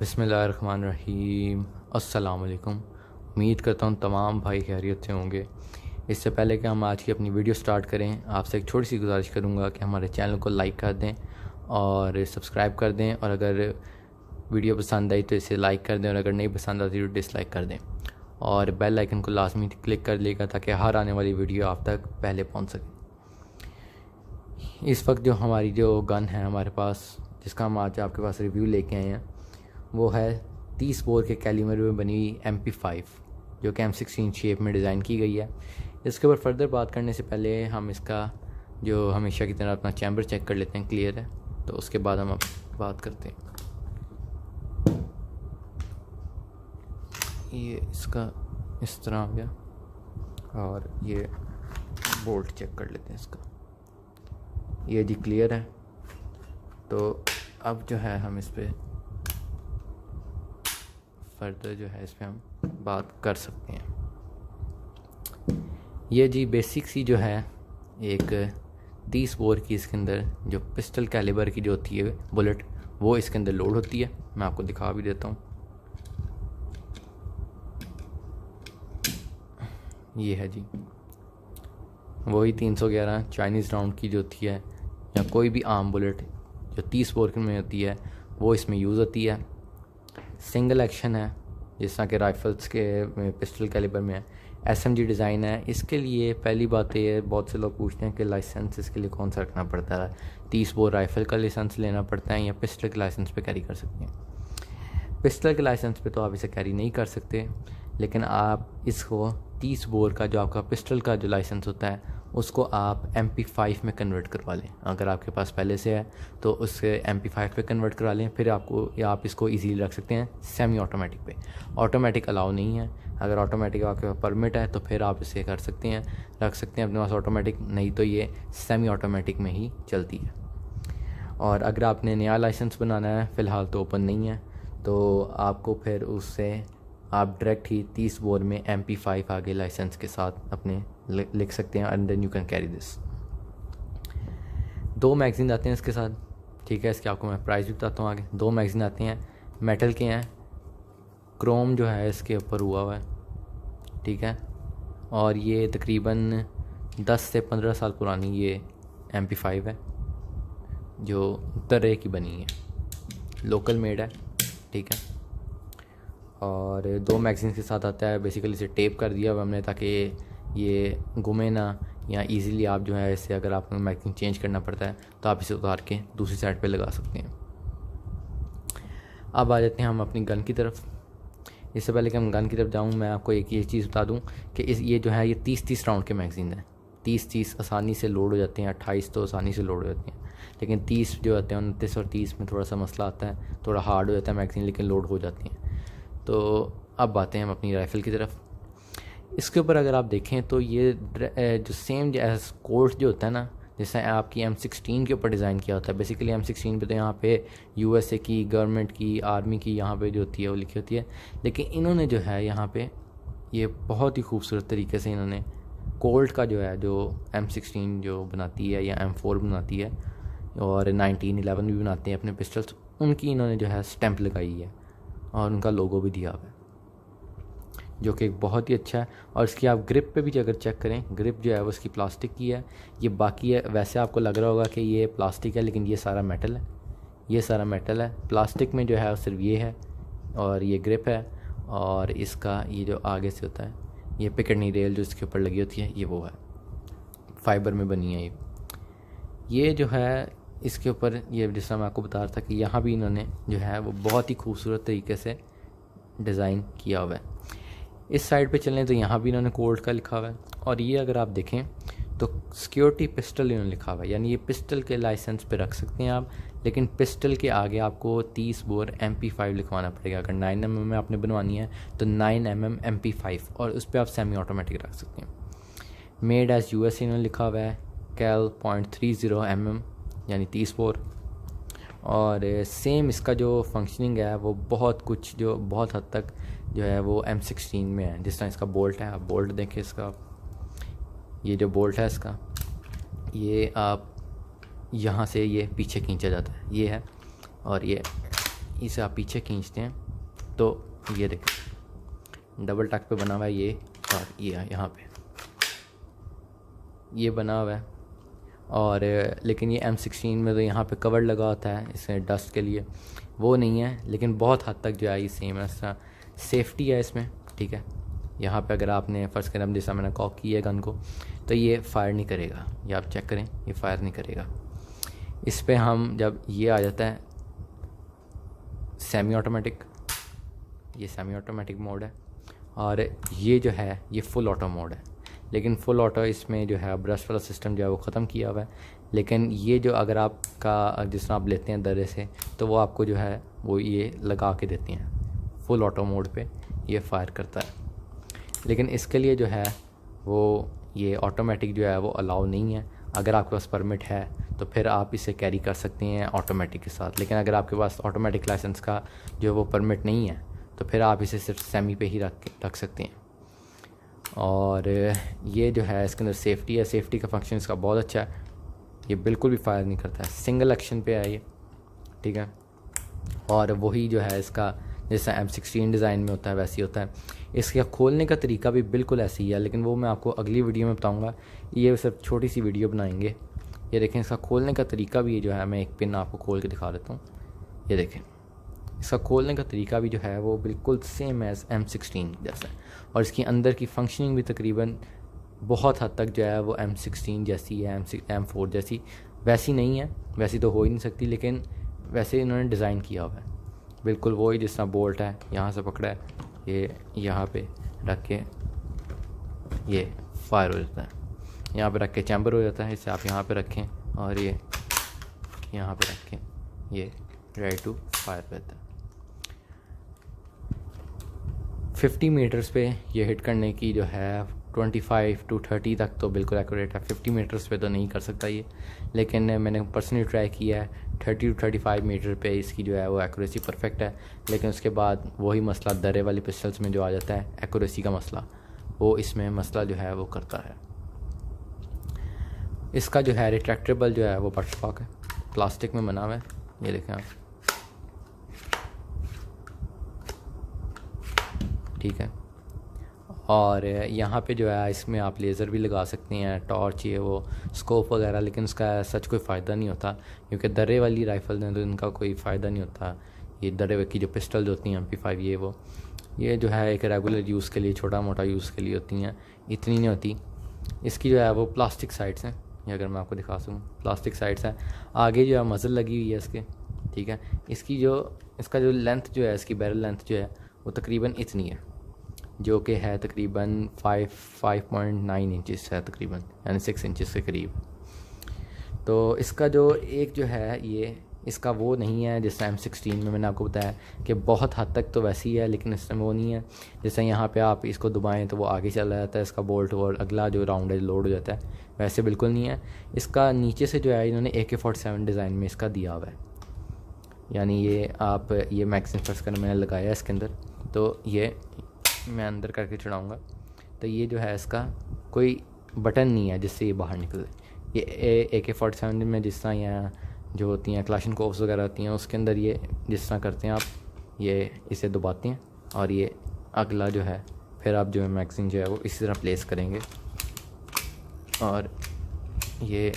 बिस्मिल्लाहिर्रहमानिर्रहीम। अस्सलाम वालेकुम। उम्मीद करता हूँ तमाम भाई खैरियत से होंगे। इससे पहले कि हम आज की अपनी वीडियो स्टार्ट करें, आपसे एक छोटी सी गुजारिश करूँगा कि हमारे चैनल को लाइक कर दें और सब्सक्राइब कर दें, और अगर वीडियो पसंद आई तो इसे लाइक कर दें, और अगर नहीं पसंद आती तो डिसलाइक कर दें, और बेल आइकन को लाजमी क्लिक कर लेगा ताकि हर आने वाली वीडियो आप तक पहले पहुँच सके। इस वक्त जो हमारी जो गन है हमारे पास, जिसका हम आज आपके पास रिव्यू लेके आए हैं, वो है 30 बोर के कैलिबर में बनी हुई MP5, जो कि M16 शेप में डिज़ाइन की गई है। इसके ऊपर फर्दर बात करने से पहले हम इसका जो हमेशा की तरह अपना चैम्बर चेक कर लेते हैं, क्लियर है, तो उसके बाद हम अब बात करते हैं। ये इसका इस तरह हो गया, और ये बोल्ट चेक कर लेते हैं इसका। ये जी क्लियर है। तो अब जो है हम इस पर फर्दर जो है इस पर हम बात कर सकते हैं। ये जी बेसिक सी जो है एक 30 बोर की इसके अंदर जो पिस्टल कैलिबर की जो होती है बुलेट, वो इसके अंदर लोड होती है। मैं आपको दिखा भी देता हूँ। ये है जी वही 311 चाइनीज़ राउंड की जो होती है, या कोई भी आम बुलेट जो 30 बोर में होती है, वो इसमें यूज़ होती है। सिंगल एक्शन है, जिस तरह के राइफ़ल्स के पिस्टल कैलिबर में है। SMG डिज़ाइन है। इसके लिए पहली बात ये है, बहुत से लोग पूछते हैं कि लाइसेंस इसके लिए कौन सा रखना पड़ता है। 30 बोर राइफ़ल का लाइसेंस लेना पड़ता है या पिस्टल के लाइसेंस पे कैरी कर सकते हैं। पिस्टल के लाइसेंस पे तो आप इसे कैरी नहीं कर सकते, लेकिन आप इसको 30 बोर का जो आपका पिस्टल का जो लाइसेंस होता है, उसको आप MP5 में कन्वर्ट करवा लें। अगर आपके पास पहले से है तो उससे MP5 पे कन्वर्ट करा लें, फिर आपको या आप इसको इजीली रख सकते हैं सेमी ऑटोमेटिक पे। ऑटोमेटिक अलाउ नहीं है। अगर ऑटोमेटिक आपके पास परमिट है तो फिर आप इसे कर सकते हैं, रख सकते हैं अपने पास ऑटोमेटिक, नहीं तो ये सेमी ऑटोमेटिक में ही चलती है। और अगर आपने नया लाइसेंस बनाना है, फ़िलहाल तो ओपन नहीं है, तो आपको फिर उससे आप डायरेक्ट ही 30 बोर में MP5 आगे लाइसेंस के साथ अपने लिख सकते हैं, and then you can carry this. 2 magazine आते हैं इसके साथ, ठीक है। इसके आपको मैं प्राइस भी बताता हूँ आगे। 2 मैगज़ीन आते हैं, मेटल के हैं, क्रोम जो है इसके ऊपर हुआ है, ठीक है। और ये तकरीबन 10 से 15 साल पुरानी ये MP5 है, जो तरह की बनी है, लोकल मेड है, ठीक है। और 2 मैगज़ीन के साथ आता है। बेसिकली इसे टेप कर दिया हुआ हमने, ताकि ये गुमे ना, या इजीली आप जो है इसे, अगर आपको मैगज़ीन चेंज करना पड़ता है तो आप इसे उतार के दूसरी साइड पे लगा सकते हैं। अब आ जाते हैं हम अपनी गन की तरफ। इससे पहले कि हम गन की तरफ जाऊँ, मैं आपको एक ये चीज़ बता दूँ कि ये जो है ये 30 राउंड के मैगज़ीन है। 30 आसानी से लोड हो जाते हैं, 28 तो आसानी से लोड हो जाते हैं, लेकिन 30 जो होते हैं 29 और 30 में थोड़ा सा मसला आता है, थोड़ा हार्ड हो जाता है मैगज़ीन, लेकिन लोड हो जाती हैं। तो अब आते हैं हम अपनी राइफ़ल की तरफ। इसके ऊपर अगर आप देखें तो ये जो सेम कोर्स जो होता है ना, जैसे आपकी M16 के ऊपर डिज़ाइन किया होता है। बेसिकली M16 पे तो यहाँ पे USA की गवर्नमेंट की, आर्मी की यहाँ पे जो होती है वो लिखी होती है, लेकिन इन्होंने जो है यहाँ पे ये बहुत ही खूबसूरत तरीके से इन्होंने कोल्ट का जो है, जो M16 जो बनाती है या M4 बनाती है, और 1911 भी बनाते हैं अपने पिस्टल्स, उनकी इन्होंने जो है स्टैंप लगाई है और उनका लोगो भी दिया हुआ है, जो कि बहुत ही अच्छा है। और इसकी आप ग्रिप पे भी अगर चेक करें, ग्रिप जो है वो इसकी प्लास्टिक की है। ये बाकी है, वैसे आपको लग रहा होगा कि ये प्लास्टिक है, लेकिन ये सारा मेटल है। ये सारा मेटल है। प्लास्टिक में जो है वो सिर्फ ये है, और ये ग्रिप है, और इसका ये जो आगे से होता है, ये पिकटनी रेल जो इसके ऊपर लगी होती है, ये वो है, फाइबर में बनी है ये जो है इसके ऊपर। ये जैसा मैं आपको बता रहा था कि यहाँ भी इन्होंने जो है वो बहुत ही खूबसूरत तरीके से डिज़ाइन किया हुआ है। इस साइड पे चलें तो यहाँ भी इन्होंने कोल्ट का लिखा हुआ है, और ये अगर आप देखें तो सिक्योरिटी पिस्टल इन्होंने लिखा हुआ है, यानी ये पिस्टल के लाइसेंस पे रख सकते हैं आप, लेकिन पिस्टल के आगे आपको 30 बोर MP5 लिखवाना पड़ेगा। अगर 9mm में आपने बनवानी है तो 9mm MP5, और उस पर आप सेमी ऑटोमेटिक रख सकते हैं। मेड एज USA इन्होंने लिखा हुआ है, कैल .30mm यानी 30 बोर। और सेम इसका जो फंक्शनिंग है वो बहुत कुछ, जो बहुत हद तक जो है वो M16 में है। जिस तरह इसका बोल्ट है, आप बोल्ट देखें इसका, ये जो बोल्ट है इसका, ये आप यहाँ से ये पीछे खींचा जाता है, ये है, और ये इसे आप पीछे खींचते हैं तो ये देखें डबल टैक पे बना हुआ है ये, और ये यहाँ पे ये बना हुआ है। और लेकिन ये M16 में तो यहाँ पे कवर लगा होता है इसमें डस्ट के लिए, वो नहीं है। लेकिन बहुत हद तक जो है ये सेम है, इस तरह सेफ्टी है इसमें, ठीक है। यहाँ पे अगर आपने फ़र्ज़ करें जैसा मैंने कॉक किया गन को, तो ये फायर नहीं करेगा, ये आप चेक करें, ये फायर नहीं करेगा। इस पे हम जब ये आ जाता है सेमी ऑटोमेटिक, ये सेमी ऑटोमेटिक मोड है, और ये जो है ये फुल ऑटो मोड है। लेकिन फुल ऑटो इसमें जो है ब्रश वाला सिस्टम जो है वो ख़त्म किया हुआ है। लेकिन ये जो अगर आपका जिस तरह आप लेते हैं दरे से, तो वो आपको जो है वो ये लगा के देती हैं फुल ऑटो मोड पे, ये फायर करता है। लेकिन इसके लिए जो है वो ये ऑटोमेटिक जो है वो अलाउ नहीं है। अगर आपके पास परमिट है तो फिर आप इसे कैरी कर सकते हैं ऑटोमेटिक के साथ। लेकिन अगर आपके पास ऑटोमेटिक लाइसेंस का जो वो परमिट नहीं है तो फिर आप इसे सिर्फ सेमी पे ही रख सकते हैं। और ये जो है इसके अंदर सेफ्टी है, सेफ्टी का फंक्शन इसका बहुत अच्छा है। ये बिल्कुल भी फायर नहीं करता है, सिंगल एक्शन पे है ये, ठीक है। और वही जो है इसका जैसा M16 डिज़ाइन में होता है वैसे ही होता है। इसका खोलने का तरीका भी बिल्कुल ऐसे ही है, लेकिन वो मैं आपको अगली वीडियो में बताऊंगा। ये सिर्फ छोटी सी वीडियो बनाएंगे। ये देखें इसका खोलने का तरीका भी, ये जो है मैं एक पिन आपको खोल के दिखा देता हूँ। ये देखें इसका खोलने का तरीका भी जो है वो बिल्कुल सेम एज़ M16 जैसा है। और इसकी अंदर की फंक्शनिंग भी तकरीबन बहुत हद तक जो है वो M16 जैसी है, M4 जैसी वैसी नहीं है, वैसी तो हो ही नहीं सकती, लेकिन वैसे इन्होंने डिज़ाइन किया हुआ है बिल्कुल वही। जिस तरह बोल्ट है यहाँ से पकड़ा है, ये यहाँ पे रख के ये फायर हो जाता है, यहाँ पे रख के चैम्बर हो जाता है। इसे आप यहाँ पे रखें और ये यहाँ पे रखें, ये रेडी टू फायर रहता है। 50 मीटर्स पे ये हिट करने की जो है 25 to 30 तक तो बिल्कुल एक्यूरेट है। 50 मीटर्स पे तो नहीं कर सकता ये, लेकिन मैंने पर्सनली ट्राई किया है 30 to 35 मीटर पे इसकी जो है वो एक्यूरेसी परफेक्ट है। लेकिन उसके बाद वही मसला दरे वाली पिस्टल्स में जो आ जाता है एक्यूरेसी का मसला, वो इसमें मसला जो है वो करता है। इसका जो है रिट्रैक्टेबल जो है वो बटरस्कॉक है, प्लास्टिक में बना हुआ है, ये देखें आप, ठीक है। और यहाँ पे जो है इसमें आप लेज़र भी लगा सकते हैं, टॉर्च ये वो स्कोप वगैरह, लेकिन उसका सच कोई फ़ायदा नहीं होता क्योंकि दरे वाली राइफ़ल हैं तो इनका कोई फ़ायदा नहीं होता। ये दरे की जो पिस्टल होती हैं MP5 ये जो है एक रेगुलर यूज़ के लिए, छोटा मोटा यूज़ के लिए होती हैं, इतनी नहीं होती। इसकी जो है वो प्लास्टिक साइड्स हैं, ये अगर मैं आपको दिखा सकूँ प्लास्टिक साइड्स हैं। आगे जो है मज़ल लगी हुई है इसके, ठीक है। इसका जो लेंथ जो है, इसकी बैरल लेंथ जो है वो तकरीबन इतनी है, जो कि है तकरीबन 5.9 इंचज़ है तकरीबन, यानी 6 इंचज़ के करीब। तो इसका जो एक जो है ये इसका वो नहीं है जैसे M16 में मैंने आपको बताया कि बहुत हद तक तो वैसी है, लेकिन इसमें वो नहीं है। जैसे यहाँ पे आप इसको दबाएं तो वो आगे चला जाता है इसका बोल्ट, और अगला जो राउंड है लोड हो जाता है, वैसे बिल्कुल नहीं है। इसका नीचे से जो है इन्होंने AK-47 डिज़ाइन में इसका दिया हुआ है, यानी ये आप ये मैगज़ीन फर्स्ट करने मैंने लगाया इसके अंदर, तो ये मैं अंदर करके चढ़ाऊँगा तो ये जो है इसका कोई बटन नहीं है जिससे ये बाहर निकले। ये AK-47 में जिस तरह यहाँ जो होती हैं क्लाशनकोव्स वगैरह होती हैं, उसके अंदर ये जिस तरह करते हैं आप, ये इसे दबाते हैं और ये अगला जो है फिर आप जो है मैगज़ीन जो है वो इसी तरह प्लेस करेंगे, और ये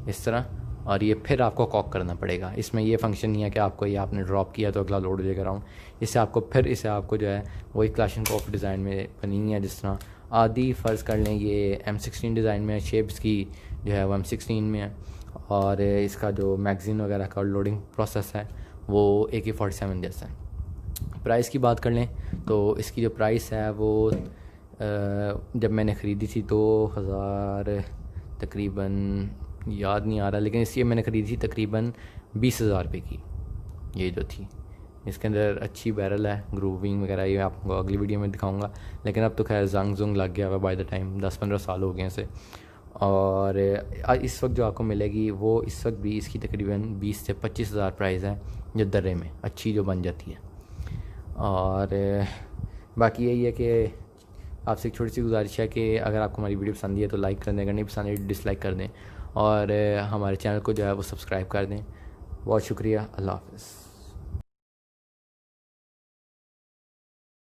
इस तरह, और ये फिर आपको कॉक करना पड़ेगा। इसमें ये फंक्शन नहीं है कि आपको ये आपने ड्रॉप किया तो अगला लोड हो जाएगा राउंड। इसे आपको जो है वही क्लाशनकोव डिज़ाइन में बनी है, जिस तरह आदि फ़र्ज़ कर लें ये M16 डिज़ाइन में, शेप्स की जो है वो M16 में है, और इसका जो मैगज़ीन वगैरह का लोडिंग प्रोसेस है वो AK-47 जैसा है। प्राइस की बात कर लें तो इसकी जो प्राइस है वो जब मैंने ख़रीदी थी 2000 तकरीबन, याद नहीं आ रहा, लेकिन इसलिए मैंने ख़रीदी थी तकरीबन 20,000 रुपये की ये जो थी। इसके अंदर अच्छी बैरल है, ग्रूविंग वगैरह ये आपको अगली वीडियो में दिखाऊंगा। लेकिन अब तो खैर जंग लग गया हुआ बाय द टाइम, 10-15 साल हो गए इसे। और इस वक्त जो आपको मिलेगी वो इस वक्त भी इसकी तकरीबन 20 से 25,000 प्राइस है, जो दर्रे में अच्छी जो बन जाती है। और बाकी यही है कि आपसे एक छोटी सी गुजारिश है कि अगर आपको हमारी वीडियो पसंद है तो लाइक कर दें, अगर नहीं पसंद है डिसलाइक कर दें, और हमारे चैनल को जो है वो सब्सक्राइब कर दें। बहुत शुक्रिया, अल्लाह हाफ़िज़।